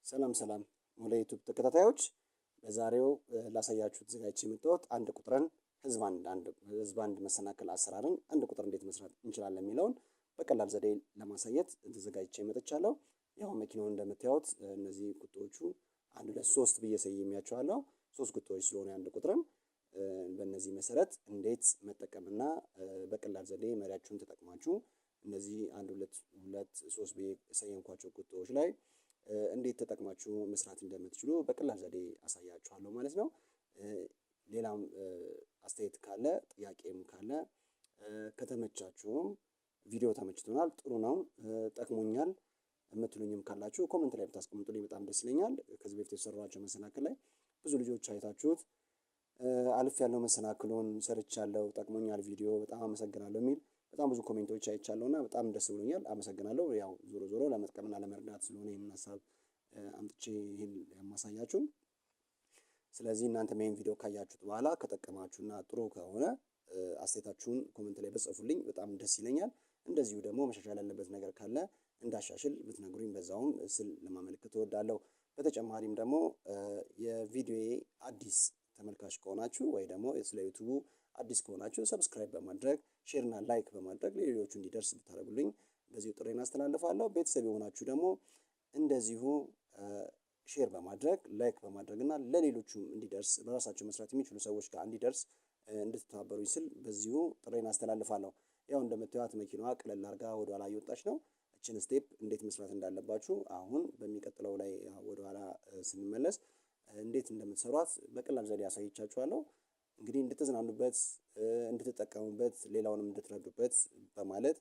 ሰላም ሰላም ወደ ዩቲዩብ ተከታታዮች በዛሬው ላሳያችሁ ተዘጋጅቼ የመጣሁት አንድ ቁጥርን ህዝብ አንድ መሰናክል አሰራርን አንድ ቁጥር እንዴት መስራት እንችላለን የሚለውን በቀላል ዘዴ ለማሳየት ተዘጋጅቼ መጥቻለሁ። ያው መኪናውን እንደምታዩት እነዚህ ቁጥሮቹ 1 2 3 ብዬ ሰይሜያቸዋለሁ። 3 ቁጥሮች ስለሆነ አንድ ቁጥርን በእነዚህ መሰረት እንዴት መጠቀምና በቀላል ዘዴ መሪያችሁን ተጠቅማችሁ እነዚህ 1 2 2 3 ብዬ ሰየምኳቸው ቁጥሮች ላይ እንዴት ተጠቅማችሁ መስራት እንደምትችሉ በቀላል ዘዴ አሳያችኋለሁ ማለት ነው። ሌላም አስተያየት ካለ ጥያቄም ካለ ከተመቻችሁም ቪዲዮ ተመችቶናል ጥሩ ነው ጠቅሞኛል የምትሉኝም ካላችሁ ኮሜንት ላይ ብታስቀምጡልኝ በጣም ደስ ይለኛል። ከዚህ በፊት የተሰራቸው መሰናክል ላይ ብዙ ልጆች አይታችሁት አልፍ ያለው መሰናክሉን ሰርቻለሁ ጠቅሞኛል ቪዲዮ በጣም አመሰግናለሁ የሚል በጣም ብዙ ኮሜንቶች አይቻለሁና በጣም ደስ ብሎኛል አመሰግናለሁ። ያው ዞሮ ዞሮ ለመጥቀምና ለመርዳት ስለሆነ ይሄን ሐሳብ አምጥቼ ይሄን ያማሳያችሁ። ስለዚህ እናንተ ይሄን ቪዲዮ ካያችሁት በኋላ ከጠቀማችሁና ጥሩ ከሆነ አስተያየታችሁን ኮሜንት ላይ በጽፉልኝ በጣም ደስ ይለኛል። እንደዚሁ ደግሞ መሻሻል ያለበት ነገር ካለ እንዳሻሽል ብትነግሩኝ በዛውም ስል ለማመልከት እወዳለሁ። በተጨማሪም ደግሞ የቪዲዮዬ አዲስ ተመልካች ከሆናችሁ ወይ ደግሞ ስለ ዩቲዩቡ አዲስ ከሆናችሁ ሰብስክራይብ በማድረግ ሼር እና ላይክ በማድረግ ለሌሎቹ እንዲደርስ ብታደርጉልኝ በዚሁ ጥሬን አስተላልፋለሁ። ቤተሰብ የሆናችሁ ደግሞ እንደዚሁ ሼር በማድረግ ላይክ በማድረግ እና ለሌሎቹም እንዲደርስ በራሳቸው መስራት የሚችሉ ሰዎች ጋር እንዲደርስ እንድትተባበሩኝ ስል በዚሁ ጥሬን አስተላልፋለሁ። ያው እንደምታዩት መኪናዋ ቀለል አድርጋ ወደ ኋላ እየወጣች ነው። እችን ስቴፕ እንዴት መስራት እንዳለባችሁ አሁን በሚቀጥለው ላይ ወደ ኋላ ስንመለስ እንዴት እንደምትሰሯት በቀላል ዘዴ አሳይቻችኋለሁ። እንግዲህ እንድትዝናኑበት እንድትጠቀሙበት ሌላውንም እንድትረዱበት በማለት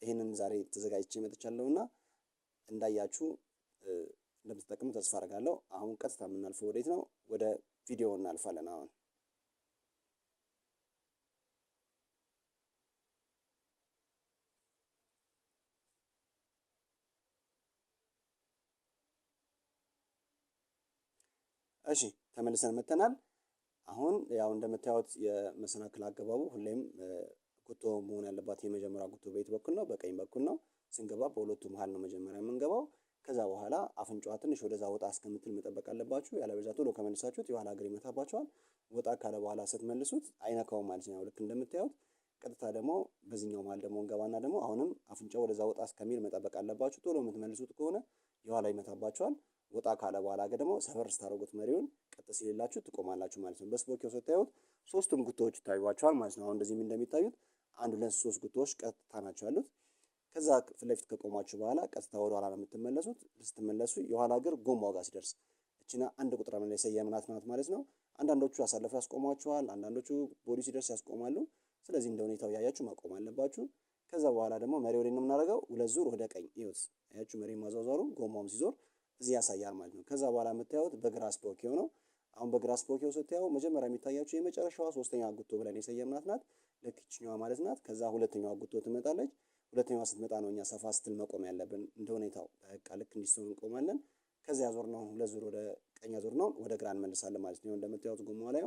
ይሄንን ዛሬ ተዘጋጅቼ መጥቻለሁና እንዳያችሁ እንደምትጠቀሙ ተስፋ አደርጋለሁ። አሁን ቀጥታ የምናልፈው ወዴት ነው? ወደ ቪዲዮ እናልፋለን። አሁን እሺ ተመልሰን መጥተናል። አሁን ያው እንደምታዩት የመሰናክል አገባቡ ሁሌም ጉቶ መሆን ያለባት የመጀመሪያ ጉቶ በየት በኩል ነው? በቀኝ በኩል ነው። ስንገባ በሁለቱ መሃል ነው መጀመሪያ የምንገባው። ከዛ በኋላ አፍንጫዋ ትንሽ ወደዛ ወጣ እስከምትል መጠበቅ አለባችሁ። ያለበለዚያ ቶሎ ከመልሳችሁት የኋላ እግር ይመታባችኋል። ወጣ ካለ በኋላ ስትመልሱት አይነካውም ማለት ነው። ልክ እንደምታዩት ቀጥታ ደግሞ በዚህኛው መሃል ደግሞ እንገባና ደግሞ አሁንም አፍንጫው ወደዛ ወጣ እስከሚል መጠበቅ አለባችሁ። ቶሎ የምትመልሱት ከሆነ የኋላ ይመታባችኋል። ወጣ ካለ በኋላ ደግሞ ሰበር ስታደርጉት መሪውን ቀጥ ሲልላችሁ ትቆማላችሁ ማለት ነው። በስፖኪው ስታዩት ሶስቱም ጉቶዎች ይታዩዋቸዋል ማለት ነው። አሁን እንደዚህ እንደሚታዩት 1 2 3 ጉቶዎች ቀጥታ ናቸው ያሉት። ከዛ ፊት ለፊት ከቆማችሁ በኋላ ቀጥታ ወደ ኋላ ነው የምትመለሱት። ስትመለሱ የኋላ እግር ጎማው ጋር ሲደርስ እቺና አንድ ቁጥር ላይ ሰየምናት ናት ማለት ነው። አንዳንዶቹ አሳልፈው ያስቆሟችኋል፣ አንዳንዶቹ ቦዲ ሲደርስ ያስቆማሉ። ስለዚህ እንደ ሁኔታው ያያችሁ ማቆም አለባችሁ። ከዛ በኋላ ደግሞ መሪ ወዴት ነው የምናደርገው? 2 ዙር ወደ ቀኝ ይሁት አያችሁ መሪ ማዟዟሩ ጎማውም ሲዞር እዚህ ያሳያል ማለት ነው። ከዛ በኋላ የምታዩት በግራ ስፖኪዮ ነው። አሁን በግራ ስፖኪዮ ስታዩ መጀመሪያ የሚታያችሁ የመጨረሻዋ ሶስተኛ ጉቶ ብለን የሰየምናት ናት። ልክ ይችኛዋ ማለት ናት። ከዛ ሁለተኛዋ ጉቶ ትመጣለች። ሁለተኛዋ ስትመጣ ነው እኛ ሰፋ ስትል መቆም ያለብን እንደ ሁኔታው። በቃ ልክ እንዲስተው እንቆማለን። ከዛ ያዞርነው 2 ዙር ወደ ቀኝ ያዞርነው ወደ ግራ እንመልሳለን ማለት ነው። እንደምታዩት ጎማዋ ላይ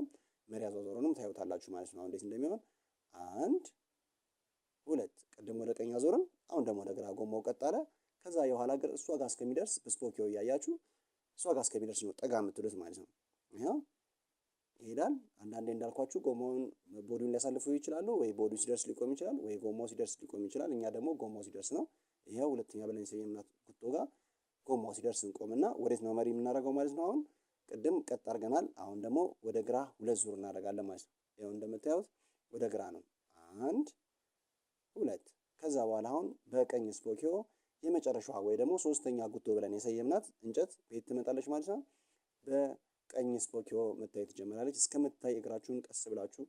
መሪ ያዟዟሩንም ታዩታላችሁ ማለት ነው። አሁን እንዴት እንደሚሆን 1 2 ቅድም ወደ ቀኝ ያዞርን፣ አሁን ደግሞ ወደ ግራ ጎማው ቀጥ አለ። ከዛ የኋላ እግር እሷ ጋር እስከሚደርስ በስፖኪዮ እያያችሁ እሷ ጋር እስከሚደርስ ነው ጠጋ የምትሉት ማለት ነው። ይሄው ይሄዳል። አንዳንዴ እንዳልኳችሁ ጎማውን ቦዲውን ሊያሳልፉ ይችላሉ፣ ወይ ቦዲው ሲደርስ ሊቆም ይችላል፣ ወይ ጎማው ሲደርስ ሊቆም ይችላል። እኛ ደግሞ ጎማው ሲደርስ ነው። ይሄው ሁለተኛ ብለን የሰየምናት ጉቶ ጋር ጎማው ሲደርስ እንቆምና ወዴት ነው መሪ የምናደርገው ማለት ነው። አሁን ቅድም ቀጥ አድርገናል። አሁን ደግሞ ወደ ግራ 2 ዙር እናደርጋለን ማለት ነው። ይሄው እንደምታዩት ወደ ግራ ነው 1 2 ከዛ በኋላ አሁን በቀኝ ስፖኪዮ የመጨረሻዋ ወይ ደግሞ ሶስተኛ ጉቶ ብለን የሰየምናት እንጨት ቤት ትመጣለች ማለት ነው። በቀኝ ስፖኪዮ መታየት ትጀምራለች። እስከምትታይ እግራችሁን ቀስ ብላችሁ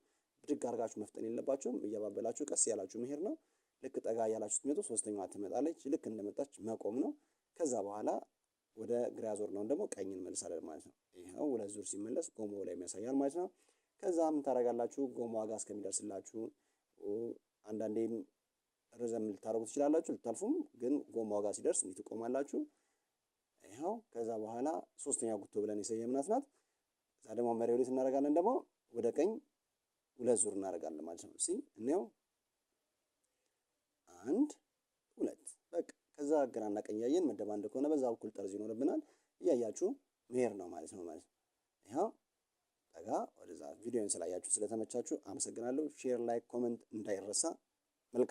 ብድግ አድርጋችሁ መፍጠን የለባችሁም። እያባበላችሁ ቀስ ያላችሁ መሄድ ነው። ልክ ጠጋ ያላችሁ ስትመጡ ሶስተኛዋ ትመጣለች። ልክ እንደመጣች መቆም ነው። ከዛ በኋላ ወደ ግራ ያዞርነውን ደግሞ ቀኝ እንመልሳለን ማለት ነው። ይሄው 2 ዙር ሲመለስ ጎማው ላይ ያሳያል ማለት ነው። ከዛ ምን ታደርጋላችሁ? ጎማዋ ጋር እስከሚደርስላችሁ አንዳንዴም ረዘም ልታደርጉ ትችላላችሁ፣ ልታልፉም። ግን ጎማው ጋር ሲደርስ እንዲህ ትቆማላችሁ። ይሄው ከዛ በኋላ ሶስተኛ ጉቶ ብለን የሰየምናት ናት። ከዛ ደግሞ መሪ ወዴት እናደርጋለን? ደግሞ ወደ ቀኝ 2 ዙር እናደርጋለን ማለት ነው። እንየው 1 2 በቃ ከዛ ግራና ቀኝ እያየን መደብ አንድ ከሆነ በዛ በኩል ጠርዝ ይኖርብናል። እያያችሁ መሄድ ነው ማለት ነው። ይኸው ጠጋ ወደዛ። ቪዲዮን ስላያችሁ ስለተመቻችሁ አመሰግናለሁ። ሼር፣ ላይክ፣ ኮመንት እንዳይረሳ።